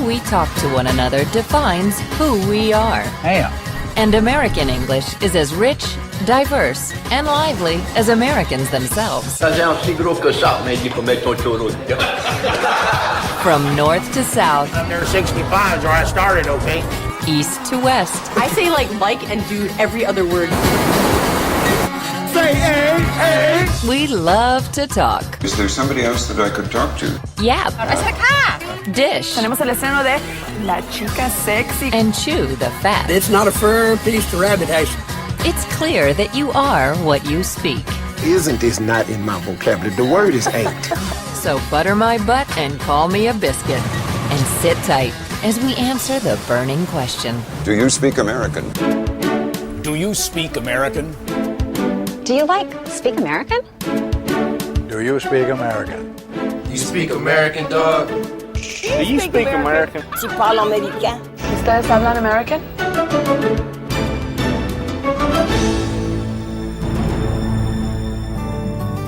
we talk to one another defines who we are. Damn. And American English is as rich, diverse, and lively as Americans themselves. From north to south, I'm near 65 is where I started, okay? east to west, I say like and dude every other word. Say hey. we love to talk. Is there somebody else that I could talk to? Yap, Es acá. dish, Tenemos el estreno de La Chica Sexy. and chew the fat. It's not a firm piece to rabbit hash. It's clear that you are what you speak. Isn't is not in my vocabulary. The word is ain't. So butter my butt and call me a biscuit. And sit tight as we answer the burning question. Do you speak American? Do you speak American? Do you speak American? Do you speak American? You speak American, dog? Do you speak American? Tu parles américain. ¿Ustedes hablan American?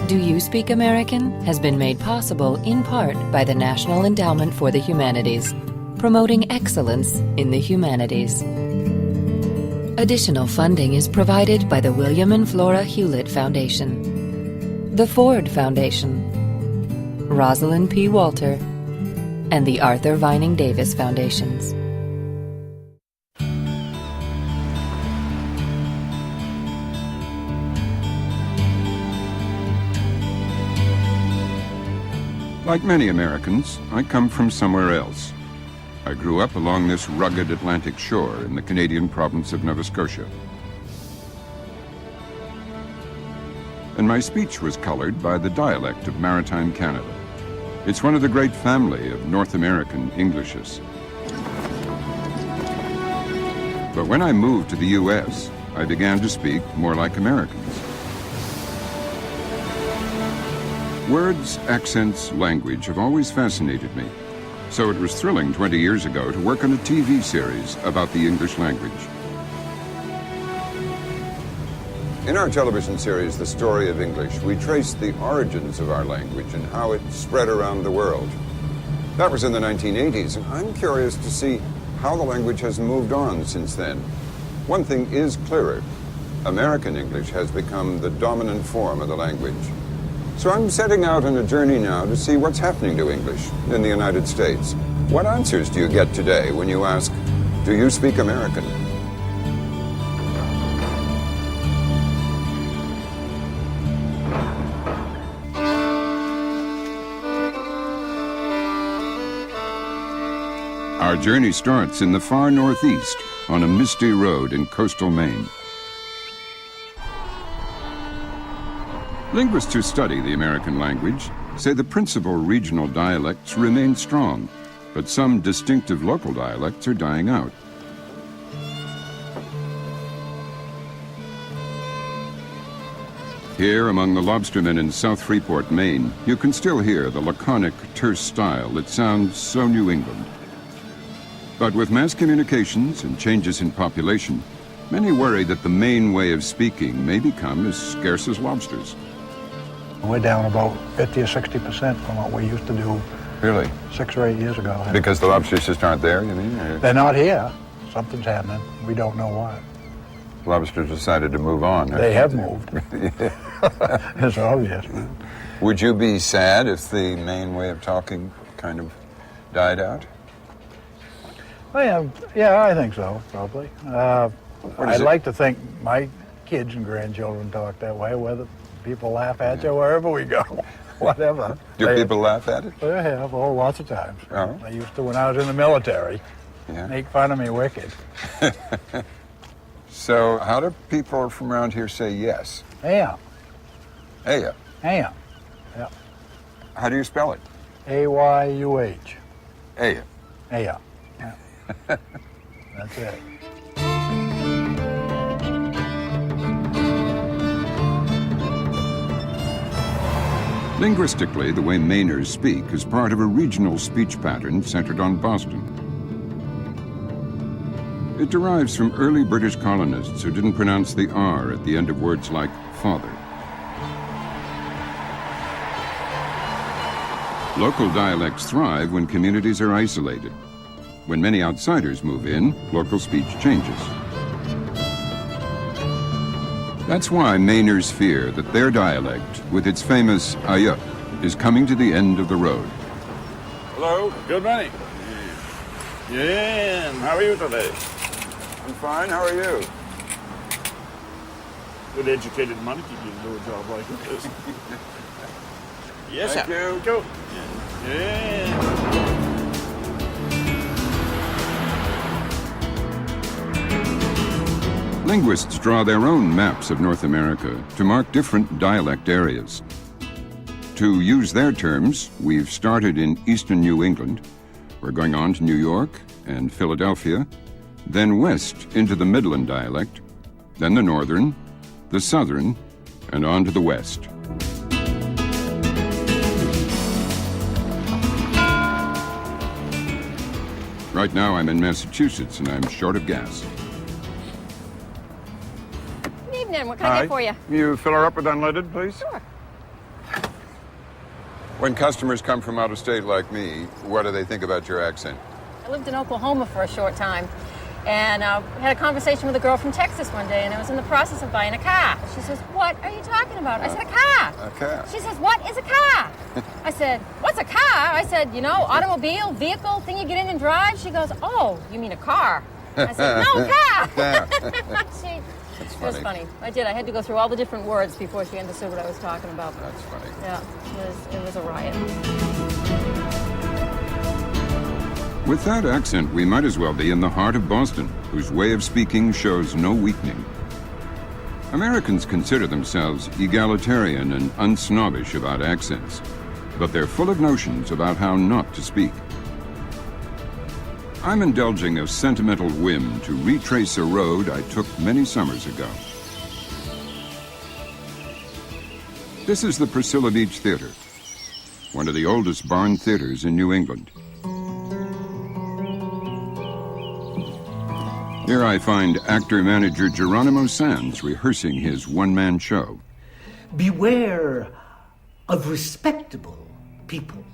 Do You Speak American has been made possible in part by the National Endowment for the Humanities, promoting excellence in the humanities. Additional funding is provided by the William and Flora Hewlett Foundation, the Ford Foundation, Rosalind P. Walter, and the Arthur Vining Davis Foundations. Like many Americans, I come from somewhere else. I grew up along this rugged Atlantic shore in the Canadian province of Nova Scotia. And my speech was colored by the dialect of maritime Canada. It's one of the great family of North American Englishes. But when I moved to the U.S., I began to speak more like Americans. Words, accents, language have always fascinated me. So it was thrilling 20 years ago to work on a TV series about the English language. In our television series, The Story of English, we traced the origins of our language and how it spread around the world. That was in the 1980s, and I'm curious to see how the language has moved on since then. One thing is clearer. American English has become the dominant form of the language. So I'm setting out on a journey now to see what's happening to English in the United States. What answers do you get today when you ask, do you speak American? Our journey starts in the far northeast on a misty road in coastal Maine. Linguists who study the American language say the principal regional dialects remain strong, but some distinctive local dialects are dying out. Here, among the lobstermen in South Freeport, Maine, you can still hear the laconic, terse style that sounds so New England. But with mass communications and changes in population, many worry that the Maine way of speaking may become as scarce as lobsters. We're down about 50 or 60% from what we used to do Really? 6 or 8 years ago. Because the lobsters just aren't there, you mean? Or They're not here. Something's happening. We don't know what. lobsters decided to move on? They have moved. It's obvious. Would you be sad if the Maine way of talking kind of died out? Well, yeah, I think so, probably. I'd it- like to think my kids and grandchildren talk that way, whether people laugh at you wherever we go, whatever. Do people laugh at it? They have, lots of times. Oh. They used to when I was in the military. Yeah. Make fun of me wicked. So how do people from around here say yes? Yeah, Aya. yeah. How do you spell it? A-Y-U-H. Aya. Yeah. That's it. Linguistically, the way Mainers speak is part of a regional speech pattern centered on Boston. It derives from early British colonists who didn't pronounce the R at the end of words like father. Local dialects thrive when communities are isolated. When many outsiders move in, local speech changes. That's why Mainers fear that their dialect, with its famous aïe, is coming to the end of the road. Hello, good morning. Yeah, how are you today? I'm fine, how are you? Good educated monkey can do a job like this. Yes, Thank sir. you. Go. Yeah. Linguists draw their own maps of North America to mark different dialect areas. To use their terms, we've started in eastern New England. We're going on to New York and Philadelphia, then west into the Midland dialect, then the northern, the southern, and on to the west. Right now I'm in Massachusetts and I'm short of gas. Good evening. What can I get for you? You fill her up with unleaded, please? Sure. When customers come from out of state like me, what do they think about your accent? I lived in Oklahoma for a short time, and had a conversation with a girl from Texas one day, and I was in the process of buying a car. She says, "What are you talking about?" I said, "A car." A car. She says, "What is a car?" I said, "What's a car?" I said, "You know, automobile, vehicle, thing you get in and drive." She goes, "Oh, you mean a car?" I said, "No, car." It was funny. I had to go through all the different words before she understood what I was talking about. That's funny. Yeah, it was a riot. With that accent, we might as well be in the heart of Boston, whose way of speaking shows no weakening. Americans consider themselves egalitarian and unsnobbish about accents, but they're full of notions about how not to speak. I'm indulging a sentimental whim to retrace a road I took many summers ago. This is the Priscilla Beach Theater, one of the oldest barn theaters in New England. Here I find actor-manager Geronimo Sands rehearsing his one-man show. Beware of respectable people,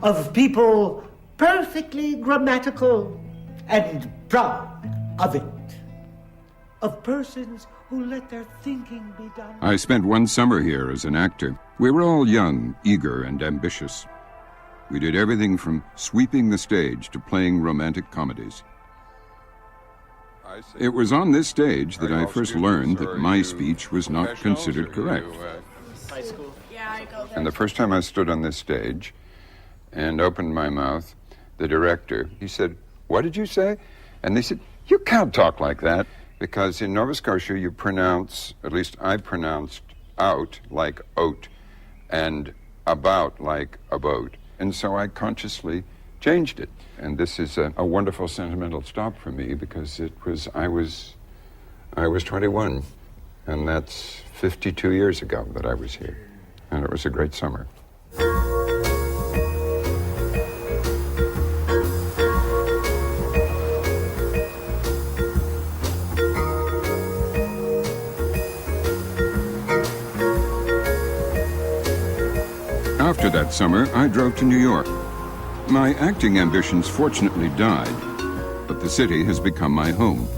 of people perfectly grammatical and proud of it, of persons who let their thinking be done. I spent one summer here as an actor. We were all young, eager, and ambitious. We did everything from sweeping the stage to playing romantic comedies. It was on this stage that I first learned that my speech was not considered correct. High school. Yeah, I go there. And the first time I stood on this stage and opened my mouth, the director, he said, "What did you say?" And they said, "You can't talk like that." Because in Nova Scotia, you pronounce, at least I pronounced out like oat and about like about. And so I consciously changed it. And this is a wonderful sentimental stop for me because I was 21, and that's 52 years ago that I was here. And it was a great summer. After that summer, I drove to New York. My acting ambitions fortunately died, but the city has become my home.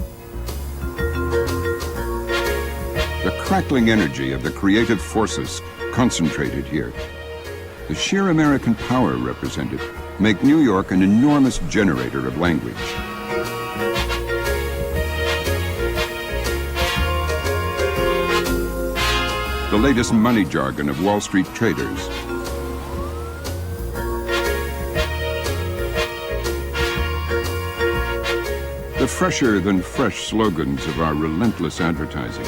The crackling energy of the creative forces concentrated here. The sheer American power represented make New York an enormous generator of language. The latest money jargon of Wall Street traders. The fresher-than-fresh slogans of our relentless advertising.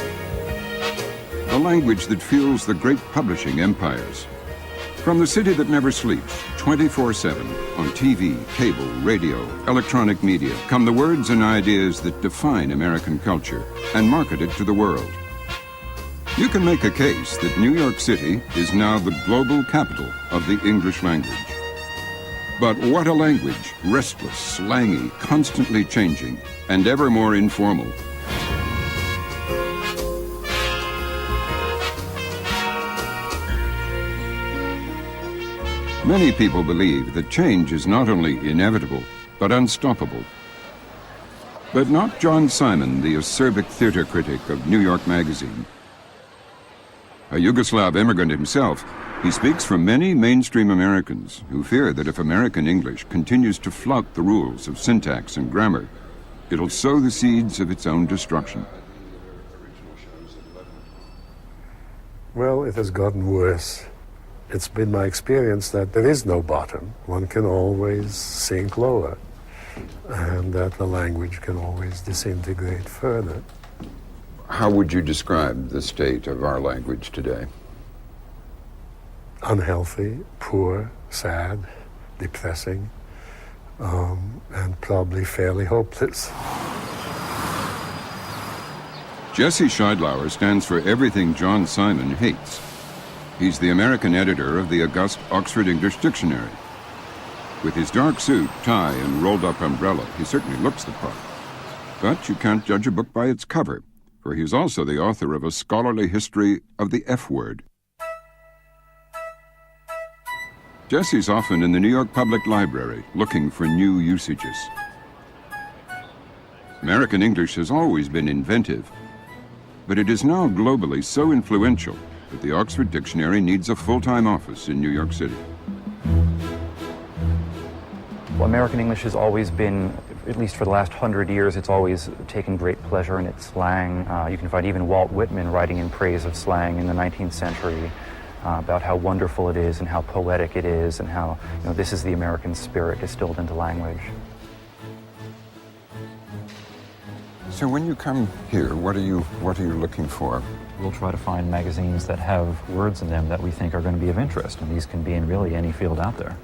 A language that fuels the great publishing empires. From the city that never sleeps, 24/7, on TV, cable, radio, electronic media, come the words and ideas that define American culture and market it to the world. You can make a case that New York City is now the global capital of the English language. But what a language, restless, slangy, constantly changing, and ever more informal. Many people believe that change is not only inevitable, but unstoppable. But not John Simon, the acerbic theater critic of New York Magazine. A Yugoslav immigrant himself, he speaks for many mainstream Americans who fear that if American English continues to flout the rules of syntax and grammar, it'll sow the seeds of its own destruction. Well, it has gotten worse. It's been my experience that there is no bottom. One can always sink lower, and that the language can always disintegrate further. How would you describe the state of our language today? Unhealthy, poor, sad, depressing, and probably fairly hopeless. Jesse Scheidlauer stands for everything John Simon hates. He's the American editor of the august Oxford English Dictionary. With his dark suit, tie, and rolled-up umbrella, he certainly looks the part. But you can't judge a book by its cover, for he's also the author of a scholarly history of the F word. Jesse's often in the New York Public Library looking for new usages. American English has always been inventive, but it is now globally so influential that the Oxford Dictionary needs a full-time office in New York City. Well, American English has always been, at least for the last 100 years, it's always taken great pleasure in its slang. You can find even Walt Whitman writing in praise of slang in the 19th century about how wonderful it is and how poetic it is and how, this is the American spirit distilled into language. So when you come here, what are you looking for? We'll try to find magazines that have words in them that we think are going to be of interest, and these can be in really any field out there.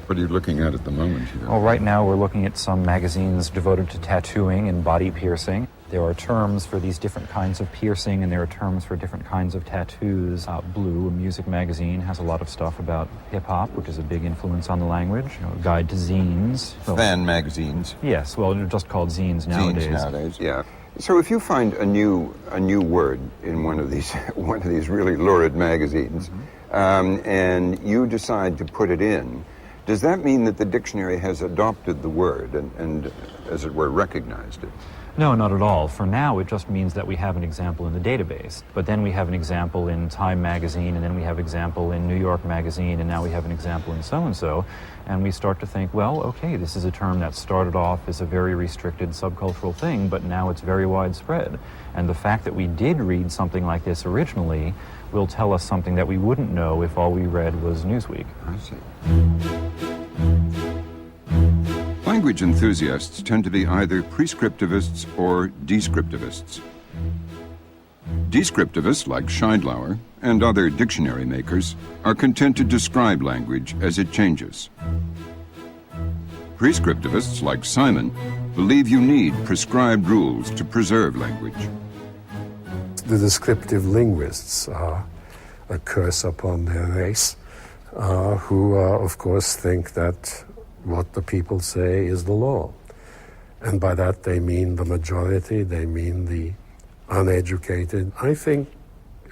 What are you looking at the moment here? Well, right now we're looking at some magazines devoted to tattooing and body piercing. There are terms for these different kinds of piercing, and there are terms for different kinds of tattoos. Blue, a music magazine, has a lot of stuff about hip-hop, which is a big influence on the language. Guide to zines. Fan magazines. Yes, well, they're just called zines nowadays. Zines nowadays, yeah. So if you find a new word in one of these really lurid magazines, and you decide to put it in, does that mean that the dictionary has adopted the word and as it were, recognized it? No, not at all. For now, it just means that we have an example in the database. But then we have an example in Time magazine, and then we have an example in New York magazine, and now we have an example in so-and-so. And we start to think, well, okay, this is a term that started off as a very restricted subcultural thing, but now it's very widespread. And the fact that we did read something like this originally will tell us something that we wouldn't know if all we read was Newsweek. I see. Language enthusiasts tend to be either prescriptivists or descriptivists. Descriptivists like Scheidlauer and other dictionary makers are content to describe language as it changes. Prescriptivists like Simon believe you need prescribed rules to preserve language. The descriptive linguists are a curse upon their race, who, of course, think that what the people say is the law. And by that they mean the majority, they mean the uneducated. I think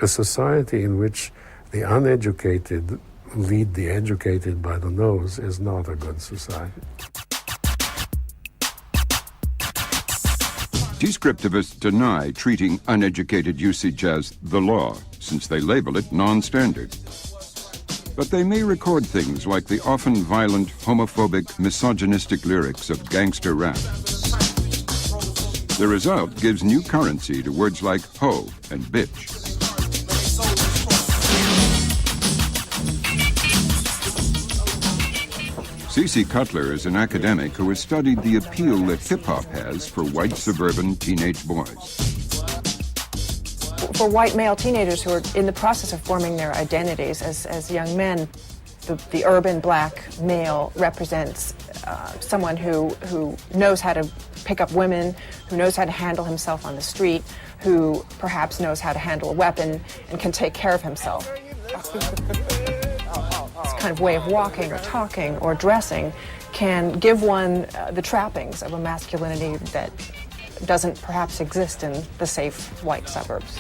a society in which the uneducated lead the educated by the nose is not a good society. Descriptivists deny treating uneducated usage as the law, since they label it non-standard. But they may record things like the often violent, homophobic, misogynistic lyrics of gangster rap. The result gives new currency to words like hoe and bitch. C.C. Cutler is an academic who has studied the appeal that hip-hop has for white suburban teenage boys. For white male teenagers who are in the process of forming their identities as young men, the urban black male represents someone who knows how to pick up women, who knows how to handle himself on the street, who perhaps knows how to handle a weapon and can take care of himself. This kind of way of walking or talking or dressing can give one the trappings of a masculinity that doesn't perhaps exist in the safe white suburbs.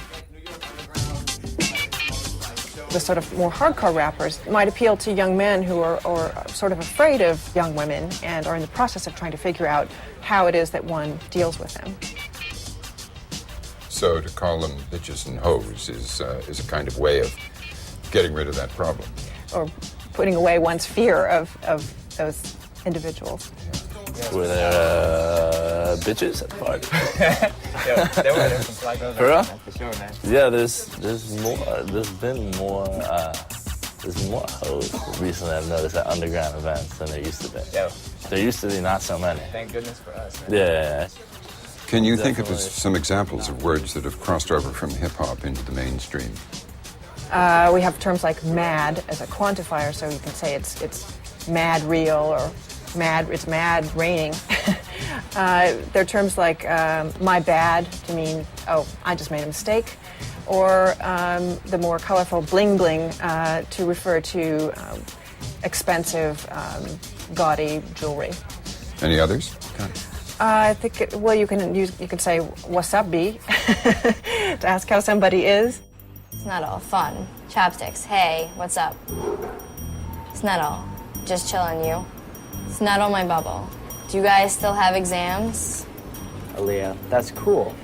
The sort of more hardcore rappers might appeal to young men who are sort of afraid of young women and are in the process of trying to figure out how it is that one deals with them. So to call them bitches and hoes is a kind of way of getting rid of that problem. Or putting away one's fear of those individuals. Were there bitches at the party? There were some black girls. For real? For sure, man. Yeah, there's more. There's been more. There's more hoes recently. I've noticed at underground events than there used to be. Yeah. There used to be not so many. Thank goodness for us, man. Yeah. Can you think of some examples of words that have crossed over from hip-hop into the mainstream? We have terms like mad as a quantifier, so you can say it's mad real or it's mad raining. There are terms like my bad to mean, oh, I just made a mistake. Or the more colorful bling bling to refer to expensive, gaudy jewelry. Any others? I think, you can say, what's up, B? To ask how somebody is. It's not all fun. Chopsticks, hey, what's up? It's not all. Just chilling you. It's not all my bubble. Do you guys still have exams? Aaliyah, that's cool.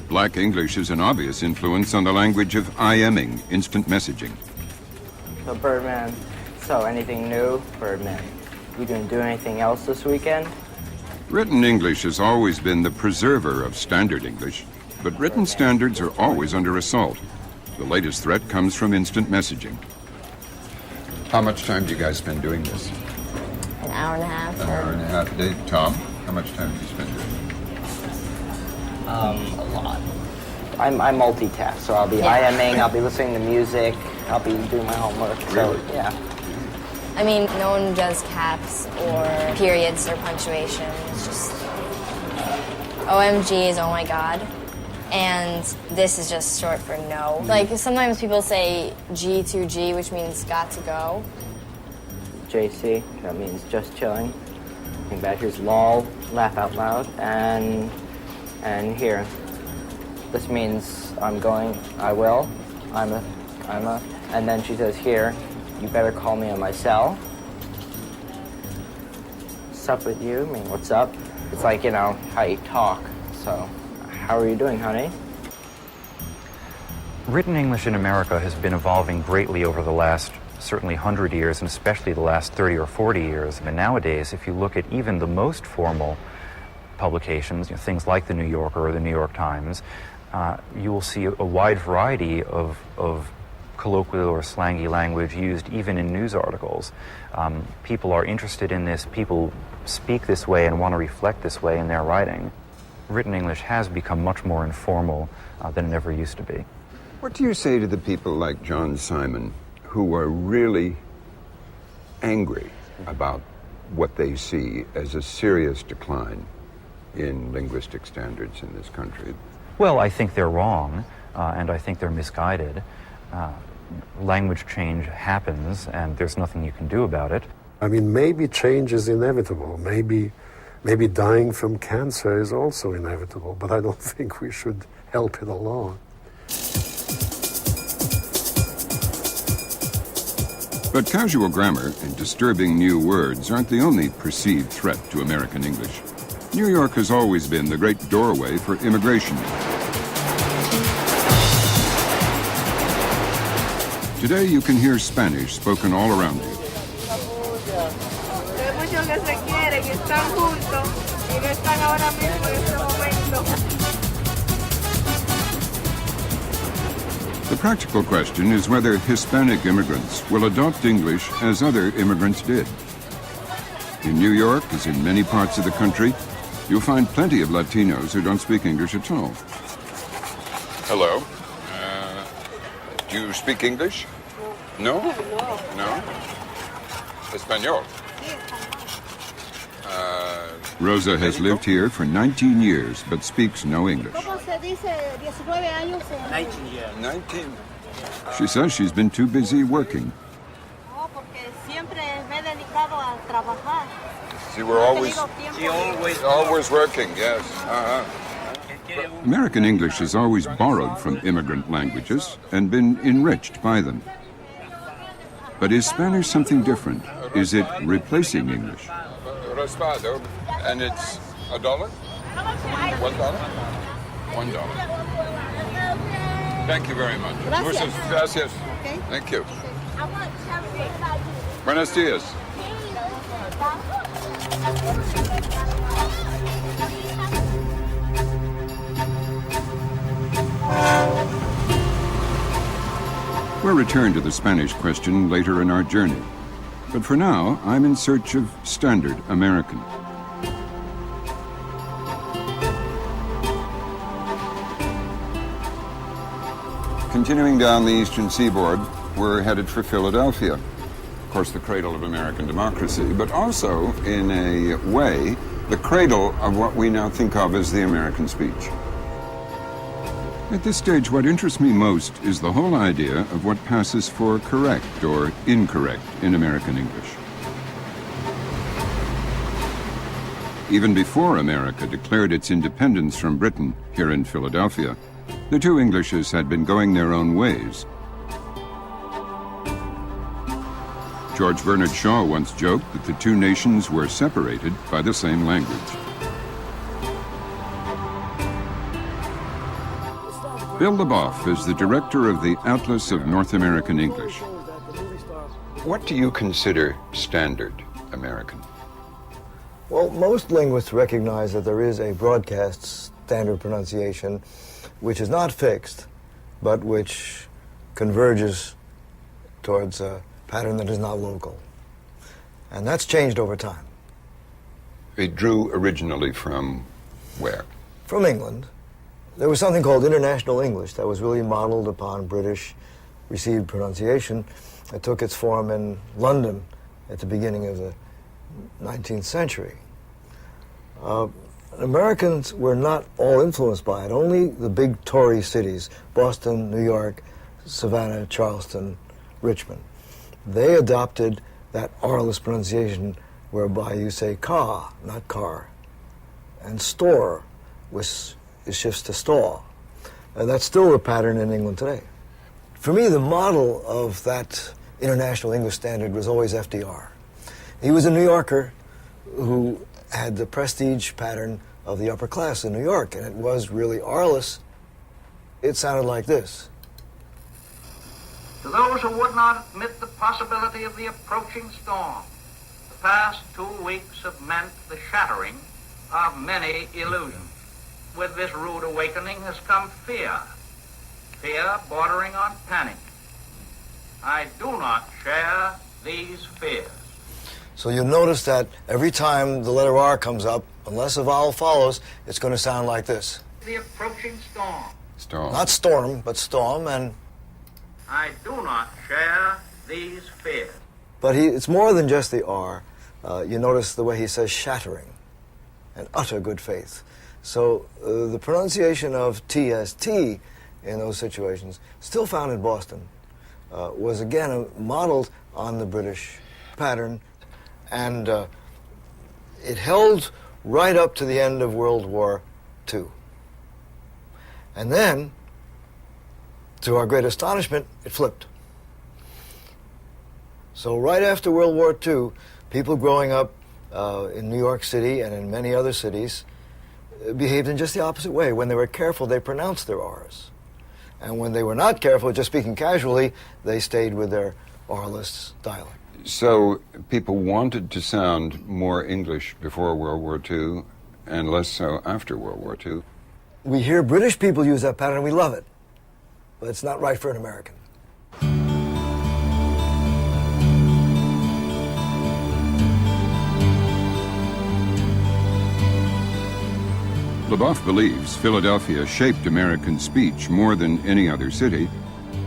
Black English is an obvious influence on the language of IMing, instant messaging. So Birdman, so anything new? Birdman, you gonna do anything else this weekend? Written English has always been the preserver of standard English, but written standards are always under assault. The latest threat comes from instant messaging. How much time do you guys spend doing this? An hour and a half. An hour and a half a day. Tom, how much time do you spend doing it? A lot. I multitask, so I'll be IMing, I'll be listening to music, I'll be doing my homework. So, yeah. I mean, no one does caps or periods or punctuation. It's just OMG is oh my god. And this is just short for no. Like, sometimes people say G2G, which means got to go. JC, that means just chilling. Think back, here's lol, laugh out loud, and here. This means I'm going, I will, I'm a, and then she says here, you better call me on my cell. What's up with you? I mean, what's up? It's like, you know, how you talk, so. How are you doing, honey? Written English in America has been evolving greatly over the last certainly 100 years, and especially the last 30 or 40 years. And nowadays, if you look at even the most formal publications, things like the New Yorker or the New York Times, you will see a wide variety of colloquial or slangy language used even in news articles. People are interested in this, people speak this way and want to reflect this way in their writing. Written English has become much more informal than it ever used to be. What do you say to the people like John Simon who are really angry about what they see as a serious decline in linguistic standards in this country? Well, I think they're wrong, and I think they're misguided. Language change happens, and there's nothing you can do about it. I mean, maybe change is inevitable. Maybe dying from cancer is also inevitable, but I don't think we should help it along. But casual grammar and disturbing new words aren't the only perceived threat to American English. New York has always been the great doorway for immigration. Today you can hear Spanish spoken all around you. The practical question is whether Hispanic immigrants will adopt English as other immigrants did. In New York, as in many parts of the country, you'll find plenty of Latinos who don't speak English at all. Hello. Do you speak English? No? No? Espanol? Rosa has lived here for 19 years, but speaks no English. 19. She says she's been too busy working. See, we're always working, yes. American English has always borrowed from immigrant languages and been enriched by them. But is Spanish something different? Is it replacing English? Raspado, and it's $1? $1? $1. Thank you very much. Muchas gracias. Thank you. Buenos dias. We'll return to the Spanish question later in our journey. But for now, I'm in search of standard American. Continuing down the eastern seaboard, we're headed for Philadelphia. Of course, the cradle of American democracy, but also, in a way, the cradle of what we now think of as the American speech. At this stage, what interests me most is the whole idea of what passes for correct or incorrect in American English. Even before America declared its independence from Britain here in Philadelphia, the two Englishes had been going their own ways. George Bernard Shaw once joked that the two nations were separated by the same language. Bill LeBoff is the director of the Atlas of North American English. What do you consider standard American? Well, most linguists recognize that there is a broadcast standard pronunciation which is not fixed, but which converges towards a pattern that is not local. And that's changed over time. It drew originally from where? From England. There was something called International English that was really modeled upon British received pronunciation. It took its form in London at the beginning of the 19th century. Americans were not all influenced by it. Only the big Tory cities, Boston, New York, Savannah, Charleston, Richmond, they adopted that R-less pronunciation whereby you say car, not car, and store, which it shifts to store. And that's still a pattern in England today. For me, the model of that International English Standard was always FDR. He was a New Yorker who had the prestige pattern of the upper class in New York, and it was really R-less. It sounded like this. To those who would not admit the possibility of the approaching storm, the past 2 weeks have meant the shattering of many illusions. With this rude awakening has come fear, fear bordering on panic. I do not share these fears. So you'll notice that every time the letter R comes up, unless a vowel follows, it's going to sound like this. The approaching storm. Storm. Not storm, but storm, and... I do not share these fears. But it's more than just the R. You notice the way he says shattering and utter good faith. So the pronunciation of TST in those situations, still found in Boston, was again modeled on the British pattern, and it held right up to the end of World War II. And then, to our great astonishment, it flipped. So right after World War II, people growing up in New York City and in many other cities behaved in just the opposite way. When they were careful, they pronounced their R's. And when they were not careful, just speaking casually, they stayed with their R-less dialect. So people wanted to sound more English before World War II and less so after World War II. We hear British people use that pattern and we love it, but it's not right for an American. LeBoff believes Philadelphia shaped American speech more than any other city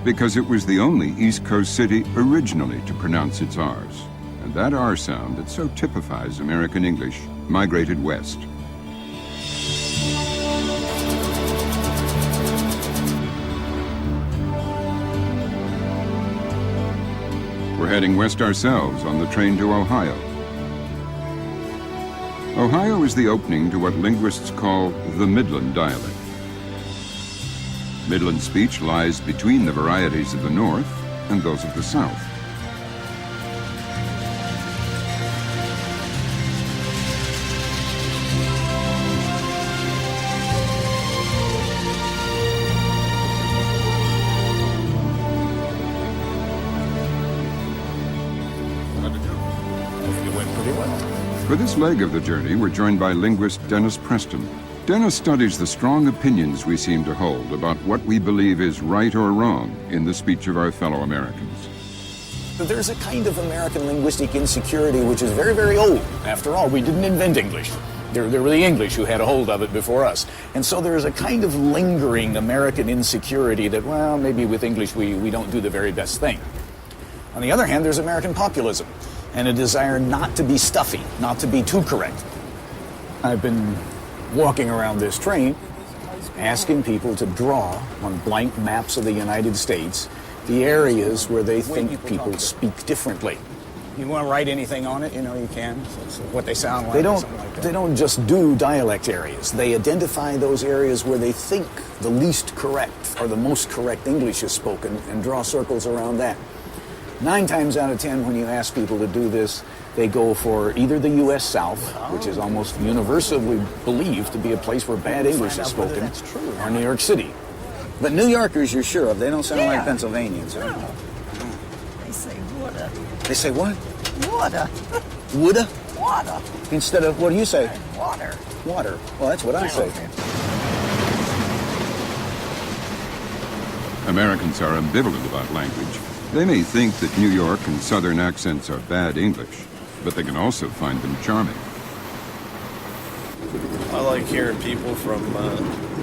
because it was the only East Coast city originally to pronounce its R's. And that R sound that so typifies American English migrated west. We're heading west ourselves on the train to Ohio. Ohio is the opening to what linguists call the Midland dialect. Midland speech lies between the varieties of the North and those of the South. For this leg of the journey, we're joined by linguist Dennis Preston. Dennis studies the strong opinions we seem to hold about what we believe is right or wrong in the speech of our fellow Americans. There's a kind of American linguistic insecurity which is very, very old. After all, we didn't invent English. There were the English who had a hold of it before us. And so there's a kind of lingering American insecurity that, well, maybe with English we don't do the very best thing. On the other hand, there's American populism and a desire not to be stuffy, not to be too correct. I've been walking around this train asking people to draw on blank maps of the United States the areas where they think people speak differently. You want to write anything on it, you can. So what they sound like. They don't just do dialect areas. They identify those areas where they think the least correct or the most correct English is spoken and draw circles around that. 9 times out of 10, when you ask people to do this, they go for either the U.S. South, which is almost universally believed to be a place where bad English is spoken, or New York City. But New Yorkers, you're sure of, they don't sound like Pennsylvanians, right? They say water. They say what? Water. Woulda? Water. Instead of, what do you say? Water. Water. Well, that's what I say. Americans are ambivalent about language. They may think that New York and Southern accents are bad English, but they can also find them charming. I like hearing people from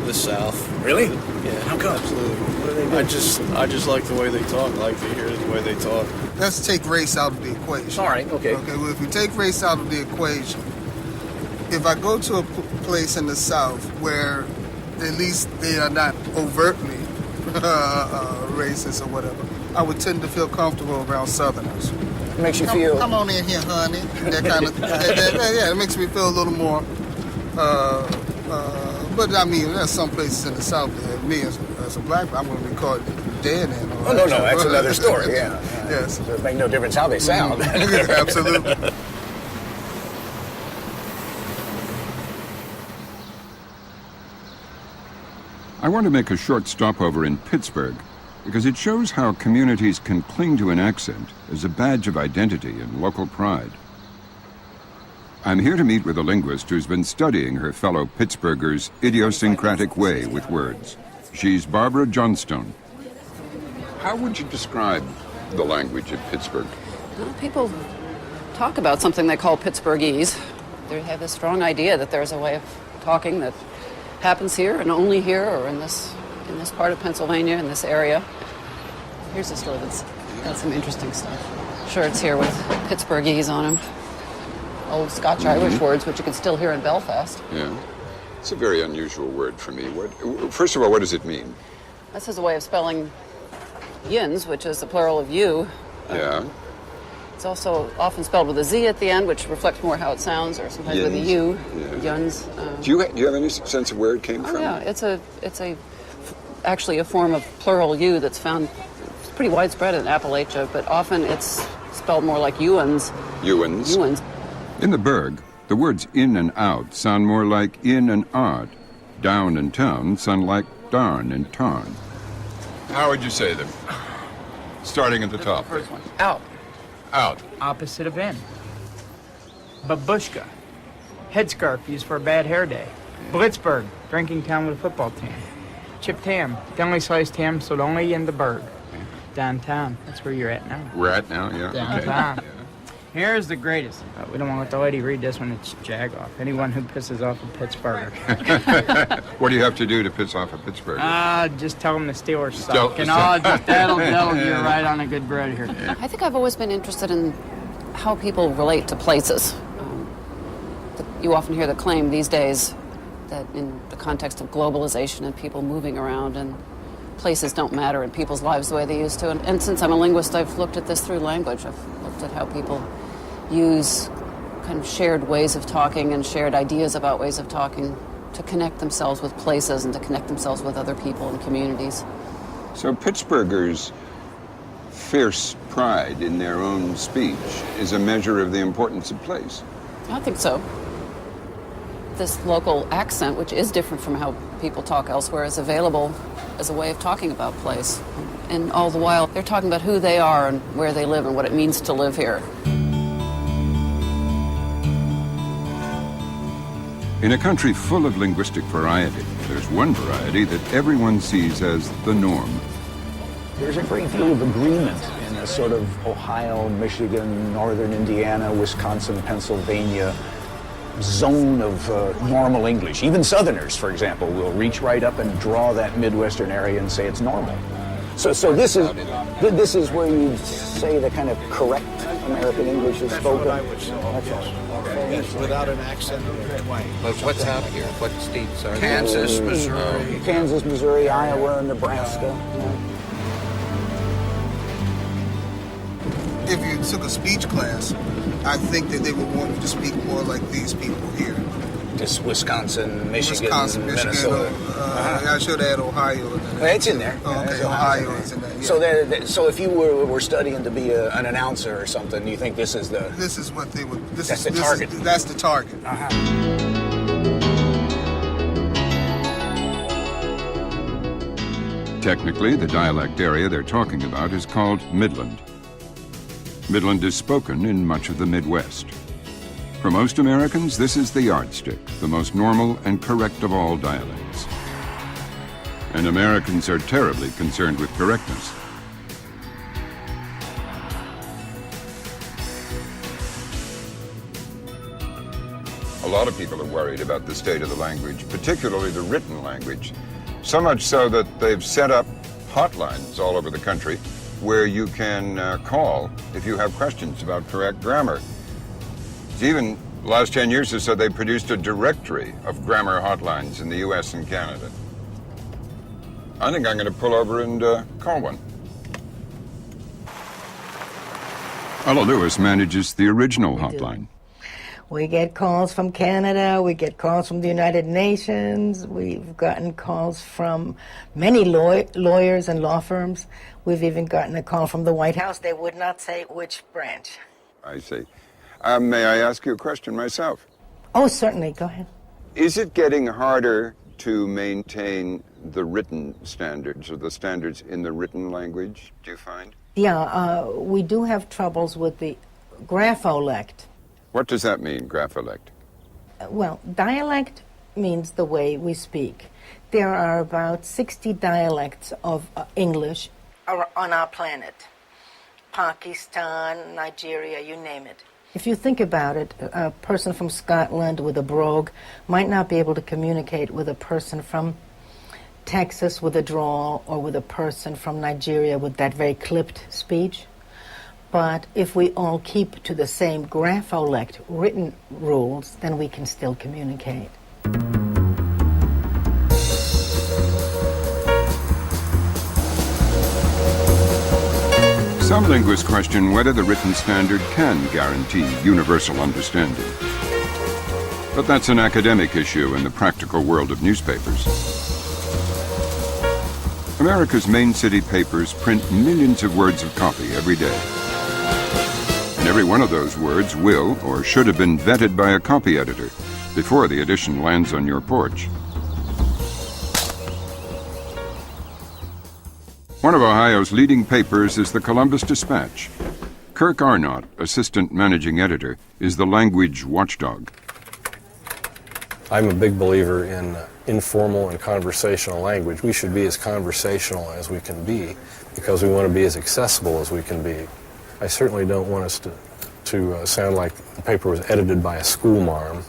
the South. Really? Yeah. How come? Absolutely. What do they do? I just like the way they talk. I like to hear the way they talk. Let's take race out of the equation. All right, okay. Okay, well, if we take race out of the equation, if I go to a place in the South where at least they are not overtly racist or whatever, I would tend to feel comfortable around Southerners. It makes you feel... Come on in here, honey. That kind of... yeah, it makes me feel a little more... but I mean, there's some places in the South that me as a black man, I wouldn't be called dead in. Oh, no, that's another story, yeah. Yes. It doesn't make no difference how they sound. Absolutely. I want to make a short stopover in Pittsburgh because it shows how communities can cling to an accent as a badge of identity and local pride. I'm here to meet with a linguist who's been studying her fellow Pittsburghers' idiosyncratic way with words. She's Barbara Johnstone. How would you describe the language of Pittsburgh? Well, people talk about something they call Pittsburghese. They have this strong idea that there's a way of talking that happens here and only here or in this part of Pennsylvania, in this area. Here's a store that's got some interesting stuff. Shirts here with Pittsburghese on them. Old Scotch-Irish words, which you can still hear in Belfast. Yeah. It's a very unusual word for me. First of all, what does it mean? This is a way of spelling yins, which is the plural of you. Yeah. It's also often spelled with a Z at the end, which reflects more how it sounds, or sometimes with a U. Yeah. Yuns. Do you have any sense of where it came from? Yeah, it's actually a form of plural U that's found pretty widespread in Appalachia, but often it's spelled more like Ewans. Ewans. Ewans. In the Burg, the words in and out sound more like in and out. Down and town sound like darn and tarn. How would you say them? Starting at the top. First one. Out. Out. Opposite of in. Babushka. Headscarf used for a bad hair day. Blitzburg. Drinking town with a football team. Chipped ham. Thinly sliced ham sold only in the Burg. Downtown. That's where you're at now. We're at now, yeah. Downtown. Okay. Here's the greatest. We don't want to let the lady read this one. It's jag-off. Anyone who pisses off a Pittsburgher. What do you have to do to piss off a Pittsburgher? Just tell them the Steelers suck. And that'll you're right on a good road here. I think I've always been interested in how people relate to places. You often hear the claim these days that in the context of globalization and people moving around and places don't matter in people's lives the way they used to. And since I'm a linguist, I've looked at this through language. I've looked at how people use kind of shared ways of talking and shared ideas about ways of talking to connect themselves with places and to connect themselves with other people and communities. So Pittsburghers' fierce pride in their own speech is a measure of the importance of place. I think so. This local accent, which is different from how people talk elsewhere, is available as a way of talking about place. And all the while, they're talking about who they are and where they live and what it means to live here. In a country full of linguistic variety, there's one variety that everyone sees as the norm. There's a great deal of agreement in a sort of Ohio, Michigan, northern Indiana, Wisconsin, Pennsylvania zone of normal English. Even Southerners, for example, will reach right up and draw that Midwestern area and say it's normal. So this is where you say the kind of correct American English is spoken. That's what I would say. It's without an accent or twang. But what's out here? What states are Kansas, there? Missouri. Kansas, Missouri, Iowa, Nebraska. If you took a speech class, I think that they would want you to speak more like these people here. Just Wisconsin, Michigan, Minnesota. I should add Ohio. It's in there. Oh, okay, Ohio is in there. Yeah. So if you were studying to be an announcer or something, you think this is the... This is what they would... That's the target. That's the target. Technically, the dialect area they're talking about is called Midland. Midland is spoken in much of the Midwest. For most Americans, this is the yardstick, the most normal and correct of all dialects. And Americans are terribly concerned with correctness. A lot of people are worried about the state of the language, particularly the written language. So much so that they've set up hotlines all over the country where you can call if you have questions about correct grammar. Even the last 10 years or so, they produced a directory of grammar hotlines in the US and Canada. I think I'm going to pull over and call one. Ella Lewis manages the original hotline. We get calls from Canada, we get calls from the United Nations, we've gotten calls from many lawyers and law firms. We've even gotten a call from the White House. They would not say which branch. I see. May I ask you a question myself? Oh, certainly. Go ahead. Is it getting harder to maintain the written standards or the standards in the written language, do you find? Yeah, we do have troubles with the grapholect. What does that mean, grapholect? Well, dialect means the way we speak. There are about 60 dialects of English on our planet. Pakistan, Nigeria, you name it. If you think about it, a person from Scotland with a brogue might not be able to communicate with a person from Texas with a drawl or with a person from Nigeria with that very clipped speech. But if we all keep to the same grapholect written rules, then we can still communicate. Some linguists question whether the written standard can guarantee universal understanding. But that's an academic issue in the practical world of newspapers. America's main city papers print millions of words of copy every day. And every one of those words will or should have been vetted by a copy editor before the edition lands on your porch. One of Ohio's leading papers is the Columbus Dispatch. Kirk Arnott, assistant managing editor, is the language watchdog. I'm a big believer in informal and conversational language. We should be as conversational as we can be because we want to be as accessible as we can be. I certainly don't want us to sound like the paper was edited by a schoolmarm,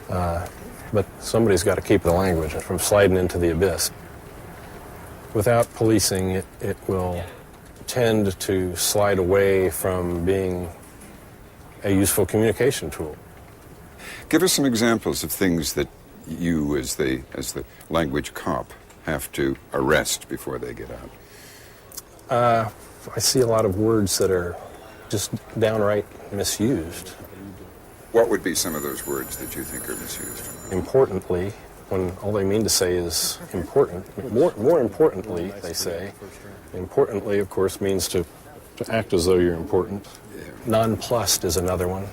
but somebody's got to keep the language from sliding into the abyss. Without policing it, it will tend to slide away from being a useful communication tool. Give us some examples of things that you, as the language cop, have to arrest before they get out. I see a lot of words that are just downright misused. What would be some of those words that you think are misused? Importantly, when all they mean to say is important. More importantly, they say. Importantly, of course, means to act as though you're important. Nonplussed is another one.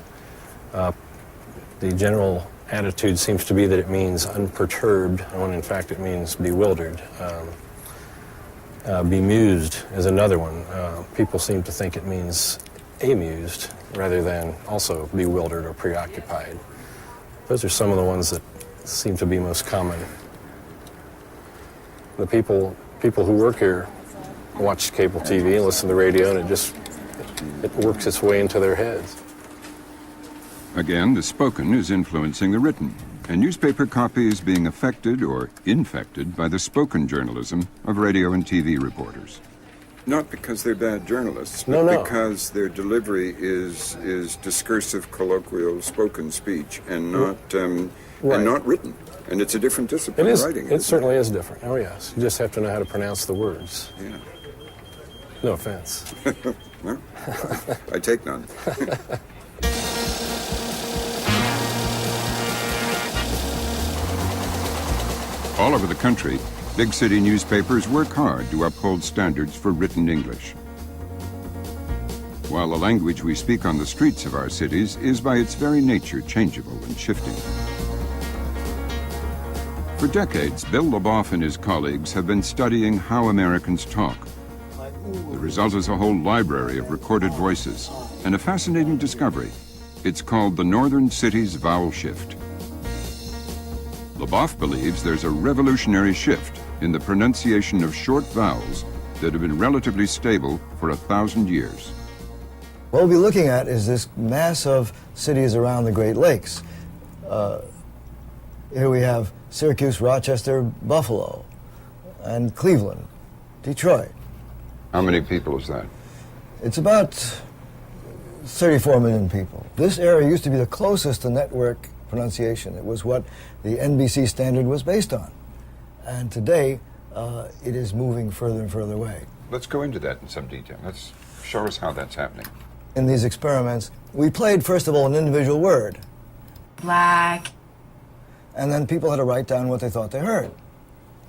The general attitude seems to be that it means unperturbed, when in fact it means bewildered. Bemused is another one. People seem to think it means amused rather than also bewildered or preoccupied. Those are some of the ones that seem to be most common. The people who work here watch cable TV and listen to the radio, and it works its way into their heads. Again, the spoken is influencing the written, and newspaper copy is being affected or infected by the spoken journalism of radio and TV reporters. Not because they're bad journalists, but because their delivery is discursive, colloquial, spoken speech, and not and not written. And it's a different discipline, writing. It certainly is different. Oh yes, you just have to know how to pronounce the words. Yeah. No offense. Well, I take none. All over the country, big city newspapers work hard to uphold standards for written English. While the language we speak on the streets of our cities is by its very nature changeable and shifting. For decades, Bill LeBoff and his colleagues have been studying how Americans talk. The result is a whole library of recorded voices and a fascinating discovery. It's called the Northern Cities Vowel Shift. LeBoff believes there's a revolutionary shift in the pronunciation of short vowels that have been relatively stable for 1,000 years. What we'll be looking at is this mass of cities around the Great Lakes. Here we have Syracuse, Rochester, Buffalo, and Cleveland, Detroit. How many people is that? It's about 34 million people. This area used to be the closest to network pronunciation. It was what the NBC standard was based on. And today, it is moving further and further away. Let's go into that in some detail. Let's show us how that's happening. In these experiments, we played, first of all, an individual word. Black. And then people had to write down what they thought they heard.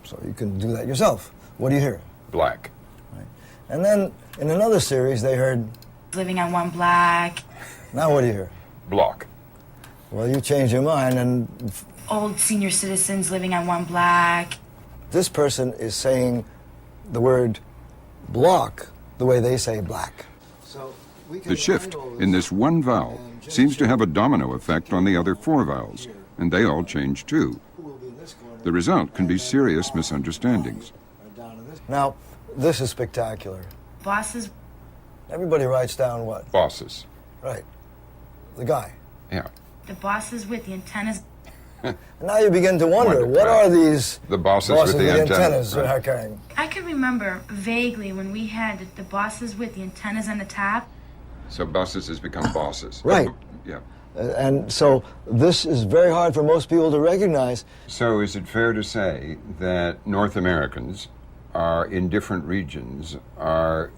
So you can do that yourself. What do you hear? Black. Right. And then in another series, they heard... Living on one block. Now what do you hear? Block. Well, you change your mind and... Old senior citizens living on one block. This person is saying the word block the way they say black. So the shift in this one vowel seems to have a domino effect on the other 4 vowels, and they all change too. The result can be serious misunderstandings. Now, this is spectacular. Bosses. Everybody writes down what? Bosses. Right. The guy. Yeah. The bosses with the antennas. Now you begin to wonder, what are these the bosses with the antennas right. are carrying? I can remember vaguely when we had the bosses with the antennas on the top. So bosses has become bosses. Right. Yeah. And so this is very hard for most people to recognize. So is it fair to say that North Americans are in different regions are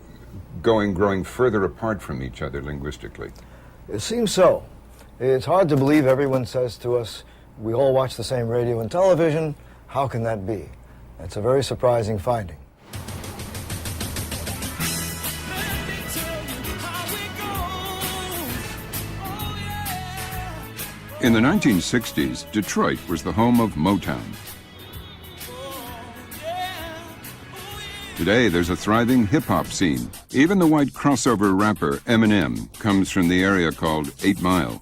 growing further apart from each other linguistically? It seems so. It's hard to believe. Everyone says to us, we all watch the same radio and television. How can that be? It's a very surprising finding. In the 1960s, Detroit was the home of Motown. Today, there's a thriving hip-hop scene. Even the white crossover rapper Eminem comes from the area called 8 Mile.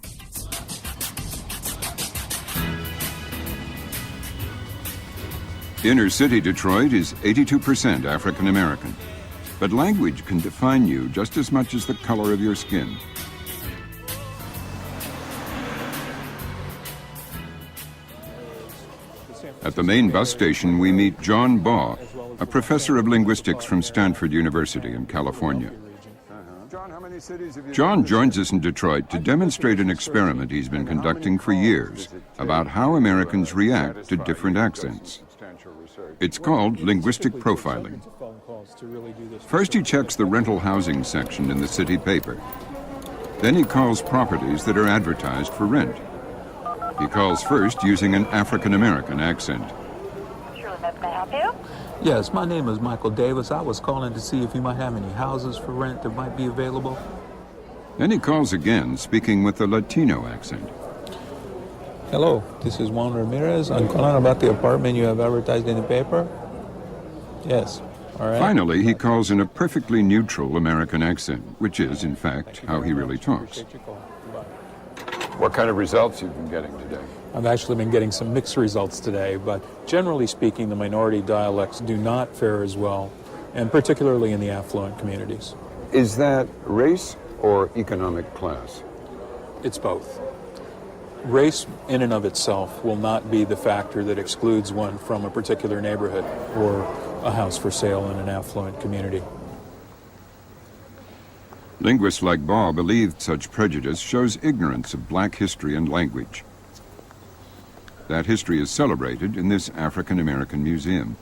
Inner city Detroit is 82% African American. But language can define you just as much as the color of your skin. At the main bus station, we meet John Baugh, a professor of linguistics from Stanford University in California. John joins us in Detroit to demonstrate an experiment he's been conducting for years about how Americans react to different accents. It's called linguistic profiling. First, he checks the rental housing section in the city paper. Then he calls properties that are advertised for rent. He calls first using an African-American accent. Can I help you? Yes, my name is Michael Davis. I was calling to see if you might have any houses for rent that might be available. Then he calls again, speaking with a Latino accent. Hello, this is Juan Ramirez. I'm calling about the apartment you have advertised in the paper. Yes, all right. Finally, he calls in a perfectly neutral American accent, which is, in fact, how he really talks. What kind of results you've been getting today? I've actually been getting some mixed results today, but generally speaking, the minority dialects do not fare as well, and particularly in the affluent communities. Is that race or economic class? It's both. Race in and of itself will not be the factor that excludes one from a particular neighborhood or a house for sale in an affluent community. Linguists like Baugh believed such prejudice shows ignorance of black history and language. That history is celebrated in this African-American museum.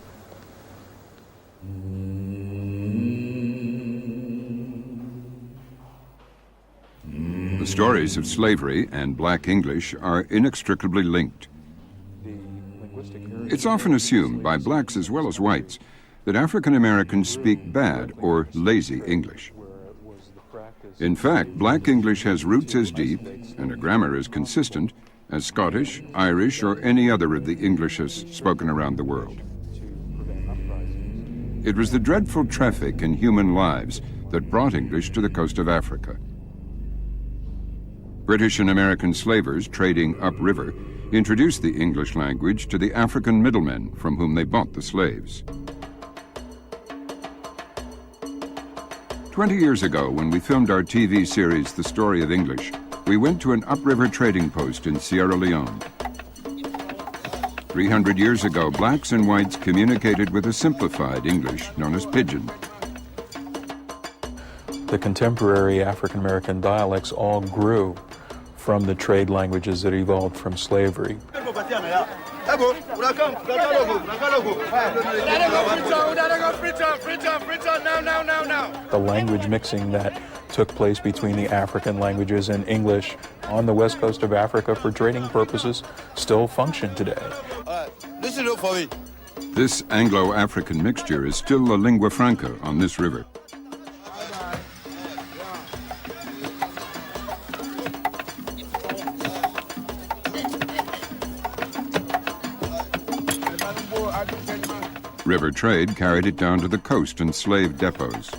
The stories of slavery and black English are inextricably linked. It's often assumed by blacks as well as whites that African Americans speak bad or lazy English. In fact, black English has roots as deep and a grammar as consistent as Scottish, Irish, or any other of the Englishes spoken around the world. It was the dreadful traffic in human lives that brought English to the coast of Africa. British and American slavers trading upriver introduced the English language to the African middlemen from whom they bought the slaves. 20 years ago, when we filmed our TV series, The Story of English, we went to an upriver trading post in Sierra Leone. 300 years ago, blacks and whites communicated with a simplified English known as Pidgin. The contemporary African-American dialects all grew from the trade languages that evolved from slavery. The language mixing that took place between the African languages and English on the west coast of Africa for trading purposes still function today. Listen up for me. This Anglo-African mixture is still a lingua franca on this river. River trade carried it down to the coast and slave depots.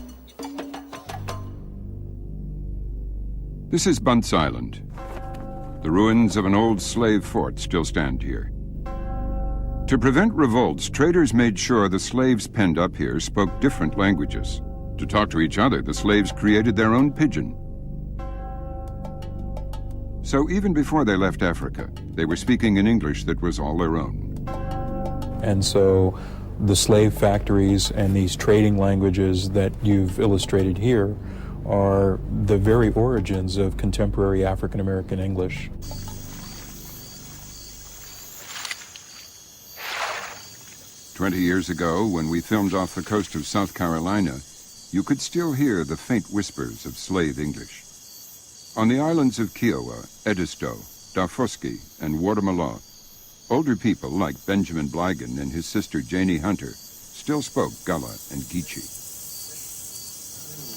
This is Bunce Island. The ruins of an old slave fort still stand here. To prevent revolts, traders made sure the slaves penned up here spoke different languages. To talk to each other, the slaves created their own pidgin. So even before they left Africa, they were speaking an English that was all their own. And so the slave factories and these trading languages that you've illustrated here are the very origins of contemporary African-American English. "20 years ago, when we filmed off the coast of South Carolina, you could still hear the faint whispers of slave English. On the islands of Kiowa, Edisto, Dafoski, and Watermalaw, older people like Benjamin Blygan and his sister Janie Hunter still spoke Gullah and Geechee.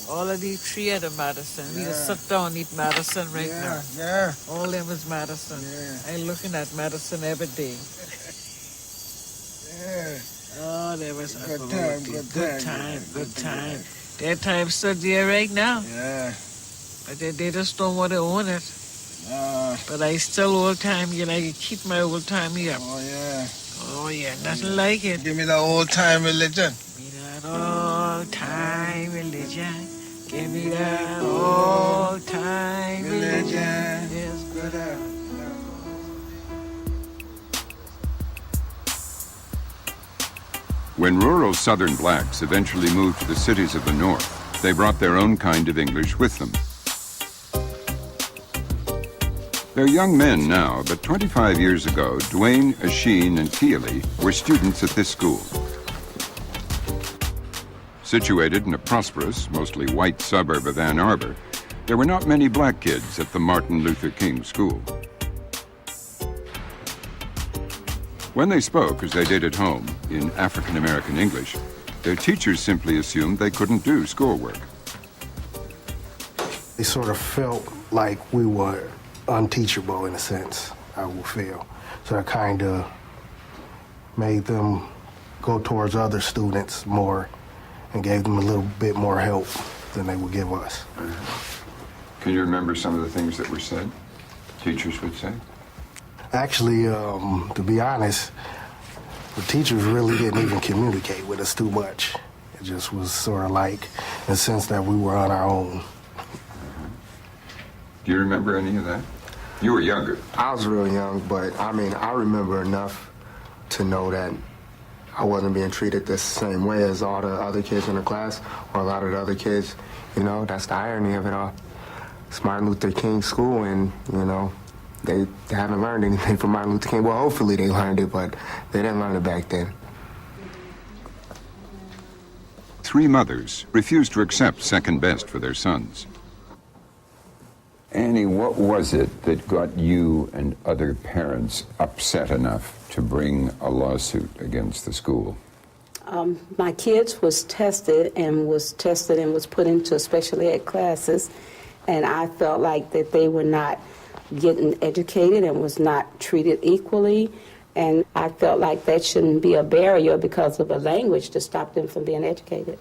All of these three of the Madison. We just sit down and eat Madison right now. Yeah. All them is Madison. I'm looking at Madison every day. Yeah. Oh, there was a Good time. good time. Their time stood there right now. Yeah. But they just don't want to own it. But I still old time, I keep my old timey up. Oh, yeah. Oh, yeah, nothing like it. Give me that old time religion. Give me that old time religion. Give me that old time religion. Yes, brother. When rural Southern blacks eventually moved to the cities of the North, they brought their own kind of English with them. They're young men now, but 25 years ago, Dwayne, Asheen, and Keely were students at this school. Situated in a prosperous, mostly white suburb of Ann Arbor, there were not many black kids at the Martin Luther King School. When they spoke, as they did at home, in African American English, their teachers simply assumed they couldn't do schoolwork. They sort of felt like we were unteachable in a sense, I would feel. So it kind of made them go towards other students more and gave them a little bit more help than they would give us. Can you remember some of the things that were said, teachers would say? Actually, to be honest, the teachers really didn't even communicate with us too much. It just was sort of like in the sense that we were on our own. Do you remember any of that? You were younger. I was real young, but I mean, I remember enough to know that I wasn't being treated the same way as all the other kids in the class or a lot of the other kids. You know, that's the irony of it all. It's Martin Luther King school, and, you know, they haven't learned anything from Martin Luther King. Well, hopefully they learned it, but they didn't learn it back then. 3 mothers refused to accept second best for their sons. Annie, what was it that got you and other parents upset enough to bring a lawsuit against the school? My kids was tested and was put into special ed classes, and I felt like that they were not getting educated and was not treated equally, and I felt like that shouldn't be a barrier because of a language to stop them from being educated.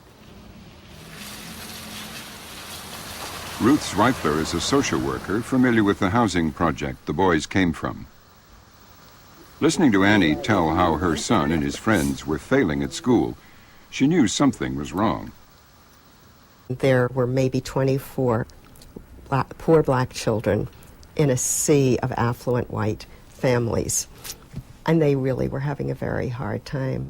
Ruth Zweifler is a social worker familiar with the housing project the boys came from. Listening to Annie tell how her son and his friends were failing at school, she knew something was wrong. There were maybe 24 poor black children in a sea of affluent white families, and they really were having a very hard time.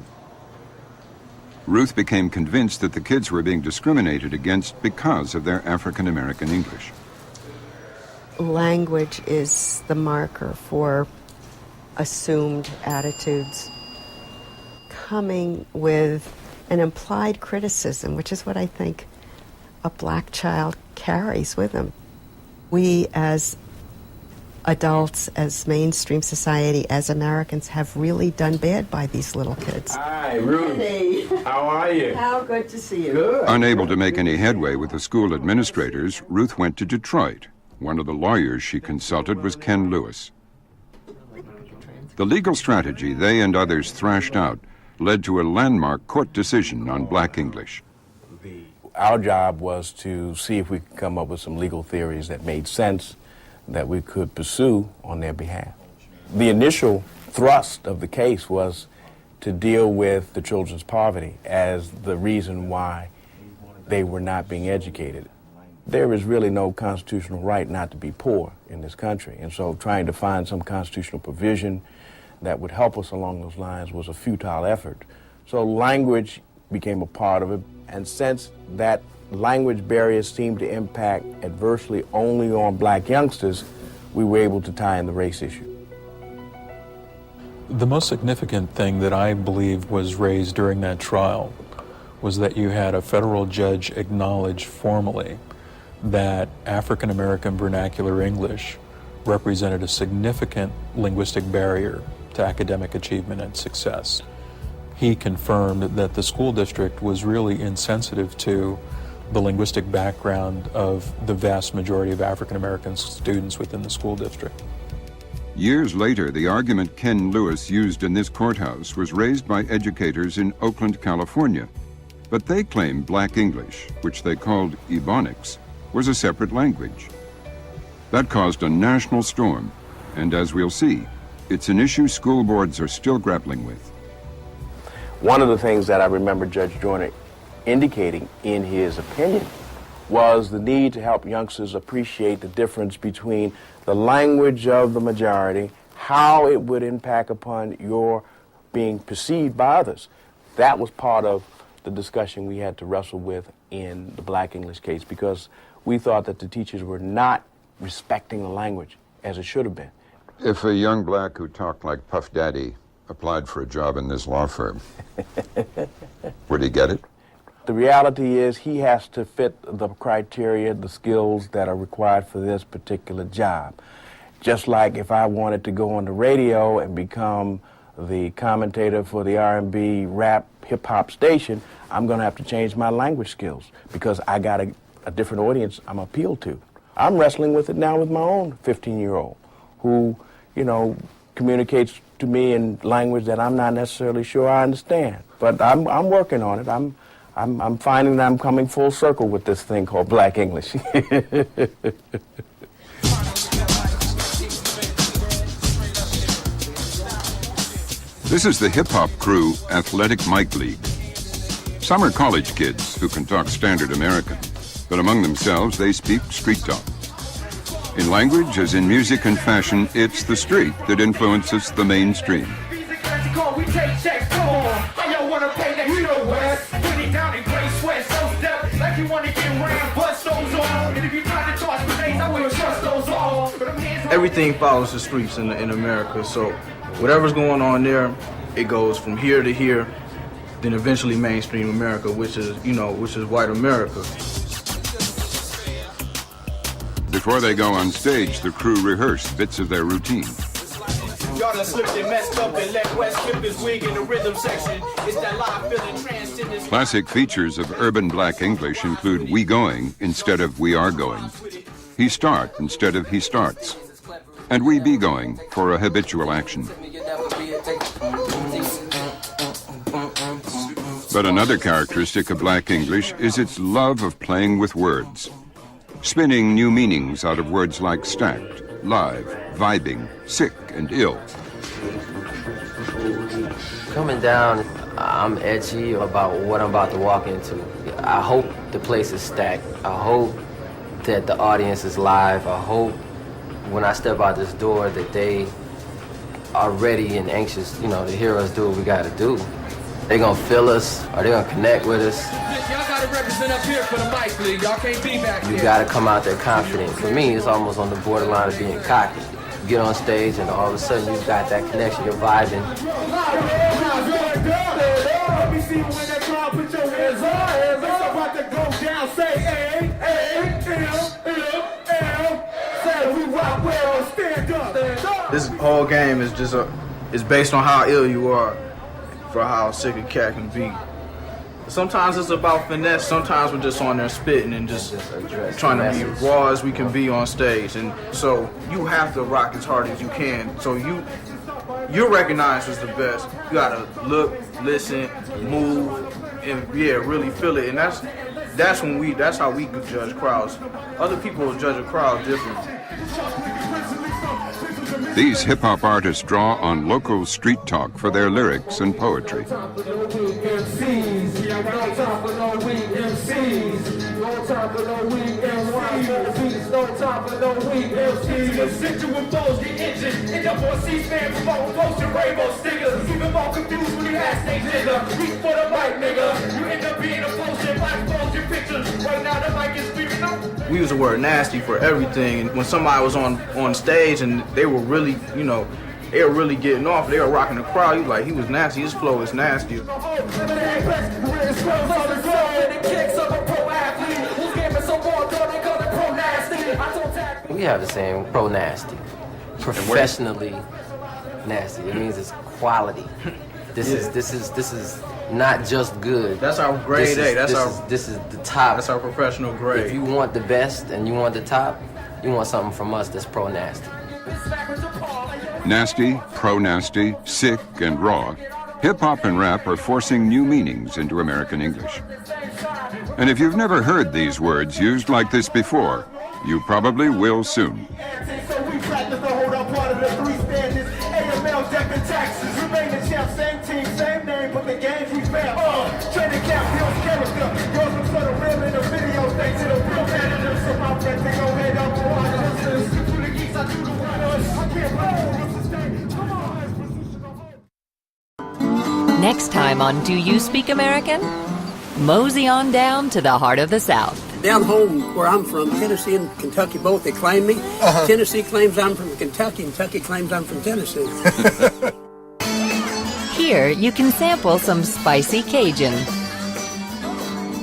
Ruth became convinced that the kids were being discriminated against because of their African American English. Language is the marker for assumed attitudes, coming with an implied criticism, which is what I think a black child carries with him. We as adults, as mainstream society, as Americans, have really done bad by these little kids. Hi, Ruth. Hey. How are you? How good to see you. Good. Unable to make any headway with the school administrators, Ruth went to Detroit. One of the lawyers she consulted was Ken Lewis. The legal strategy they and others thrashed out led to a landmark court decision on black English. Our job was to see if we could come up with some legal theories that made sense, that we could pursue on their behalf. The initial thrust of the case was to deal with the children's poverty as the reason why they were not being educated. There is really no constitutional right not to be poor in this country, and so trying to find some constitutional provision that would help us along those lines was a futile effort. So language became a part of it, and since that language barriers seemed to impact adversely only on black youngsters, we were able to tie in the race issue. The most significant thing that I believe was raised during that trial was that you had a federal judge acknowledge formally that African American vernacular English represented a significant linguistic barrier to academic achievement and success. He confirmed that the school district was really insensitive to the linguistic background of the vast majority of African American students within the school district. Years later, the argument Ken Lewis used in this courthouse was raised by educators in Oakland, California. But they claimed black English, which they called Ebonics, was a separate language. That caused a national storm, and as we'll see, it's an issue school boards are still grappling with. One of the things that I remember Judge Joyner indicating in his opinion was the need to help youngsters appreciate the difference between the language of the majority, how it would impact upon your being perceived by others. That was part of the discussion we had to wrestle with in the black English case, because we thought that the teachers were not respecting the language as it should have been. If a young black who talked like Puff Daddy applied for a job in this law firm, would he get it? The reality is he has to fit the criteria, the skills that are required for this particular job. Just like if I wanted to go on the radio and become the commentator for the R&B, rap, hip-hop station, I'm going to have to change my language skills because I got a different audience I'm appealed to. I'm wrestling with it now with my own 15-year-old who, communicates to me in language that I'm not necessarily sure I understand. But I'm working on it. I'm finding that I'm coming full circle with this thing called Black English. This is the hip-hop crew Athletic Mic League. Some are college kids who can talk standard American, but among themselves they speak street talk. In language, as in music and fashion, it's the street that influences the mainstream. Everything follows the streets in America, so whatever's going on there, it goes from here to here, then eventually mainstream America, which is white America. Before they go on stage, the crew rehearse bits of their routine. Y'all done slipped and messed up and let West skip his wig in the rhythm section. It's that live feeling trance in this. Classic features of urban Black English include we going instead of we are going, he start instead of he starts, and we be going for a habitual action. But another characteristic of Black English is its love of playing with words, spinning new meanings out of words like stacked, live, vibing, sick, and ill. Coming down, I'm edgy about what I'm about to walk into. I hope the place is stacked. I hope that the audience is live. I hope when I step out this door that they are ready and anxious, to hear us do what we gotta do. They're gonna feel us, or they're gonna connect with us. Y'all gotta represent up here for the mic league. Y'all can't be back there. You gotta come out there confident. For me, it's almost on the borderline of being cocky. You get on stage and all of a sudden you've got that connection, you're vibing. Let me see you in that crowd, put your hands up. It's about to go down, say say we rock well, stand up. This whole game is just it's based on how ill you are for how sick a cat can be. Sometimes it's about finesse, sometimes we're just on there spitting and just trying to be raw as we can be on stage. And so you have to rock as hard as you can. So you're recognized as the best. You gotta look, listen, move, and really feel it. And that's how we could judge crowds. Other people will judge a crowd differently. These hip-hop artists draw on local street talk for their lyrics and poetry. We use the word nasty for everything. And when somebody was on stage and they were really, they were really getting off, they were rocking the crowd, you like, he was nasty, his flow is nasty. We have the same pro nasty, professionally nasty. It means it's quality. This is not just good. That's our grade A. This is the top. That's our professional grade. If you want the best and you want the top, you want something from us that's pro nasty. Nasty, pro-nasty, sick, and raw, hip-hop and rap are forcing new meanings into American English. And if you've never heard these words used like this before, you probably will soon. Next time on Do You Speak American? Mosey on down to the heart of the South. Down home where I'm from, Tennessee and Kentucky both, they claim me. Tennessee claims I'm from Kentucky. Kentucky claims I'm from Tennessee. Here you can sample some spicy Cajun.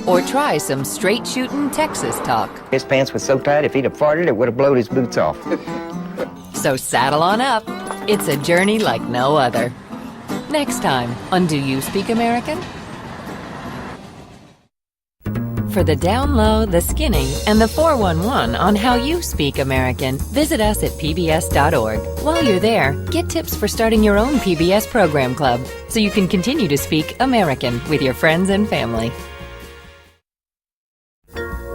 Or try some straight-shooting Texas talk. His pants were so tight, if he'd have farted, it would have blowed his boots off. So saddle on up. It's a journey like no other. Next time on Do You Speak American? For the down low, the skinny, and the 411 on how you speak American, visit us at pbs.org. While you're there, get tips for starting your own PBS program club so you can continue to speak American with your friends and family.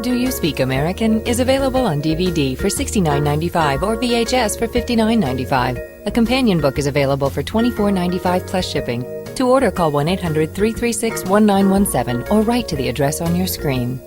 Do You Speak American is available on DVD for $69.95 or VHS for $59.95. A companion book is available for $24.95 plus shipping. To order, call 1-800-336-1917 or write to the address on your screen.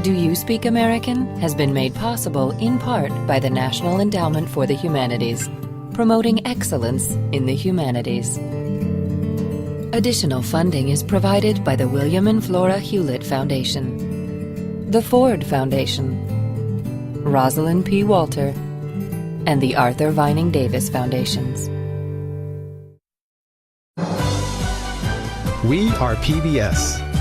Do You Speak American has been made possible in part by the National Endowment for the Humanities, promoting excellence in the humanities. Additional funding is provided by the William and Flora Hewlett Foundation, the Ford Foundation, Rosalind P. Walter, and the Arthur Vining Davis Foundations. We are PBS.